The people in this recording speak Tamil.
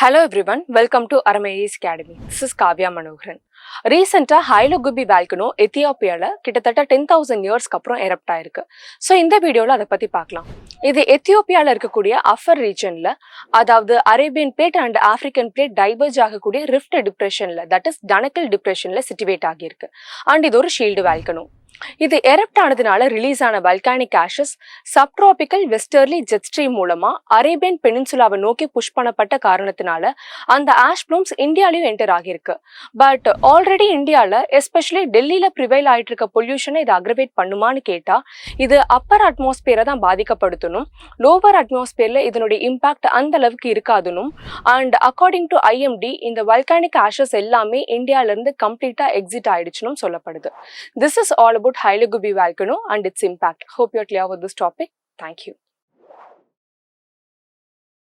Hello everyone, welcome to Aramay's Academy. This is Kavya Manoharan. ரீசெண்டாக ஹைலோ குபி வால்கனோ எத்தியோப்பியாவில் கிட்டத்தட்ட 10,000 இயர்ஸ்க்கு அப்புறம் எரப்ட் ஆயிருக்கு. ஸோ இந்த வீடியோவில் அதை பற்றி பார்க்கலாம். இது எத்தியோப்பியாவில் இருக்கக்கூடிய அஃபர் ரீஜனில், அதாவது Arabian plate and African plate diverge ஆகக்கூடிய ரிஃப்ட் டிப்ரெஷனில், தட் இஸ் டனக்கல் டிப்ரெஷனில் சிச்சுவேட் ஆகியிருக்கு. அண்ட் இது ஒரு ஷீல்டு வால்கனோ. இது எரப்ட் ஆனதுனால ரிலீஸ் ஆன volcanic ashes subtropical westerly jet stream மூலமா அரேபியன் பெனின்சுலாவை நோக்கி புஷ் பண்ணப்பட்ட காரணத்தினால அந்த ஆஷ் ப்ளூம்ஸ் இந்தியாலையும் என்டர் ஆகியிருக்கு. பட் ஆல்ரெடி இந்தியாவில் எஸ்பெஷலி டெல்லியில் ப்ரிவைல் ஆகிட்டு இருக்க பொல்யூஷனை இது அக்ரவேட் பண்ணுமான்னு கேட்டால் இது அப்பர் அட்மாஸ்பியரை தான் பாதிக்கப்படுத்தணும். லோவர் அட்மாஸ்பியரில் இதனுடைய இம்பாக்ட் அந்த அளவுக்கு இருக்காதுன்னும் அண்ட் அக்கார்டிங் டு IMD இந்த வல்கானிக் ஆஷஸ் எல்லாமே இந்தியாவிலேருந்து கம்ப்ளீட்டாக எக்ஸிட் ஆயிடுச்சுன்னு சொல்லப்படுது. This is all about Hayli Gubbi Volcano and its impact. Hope you're clear with this topic. Thank you.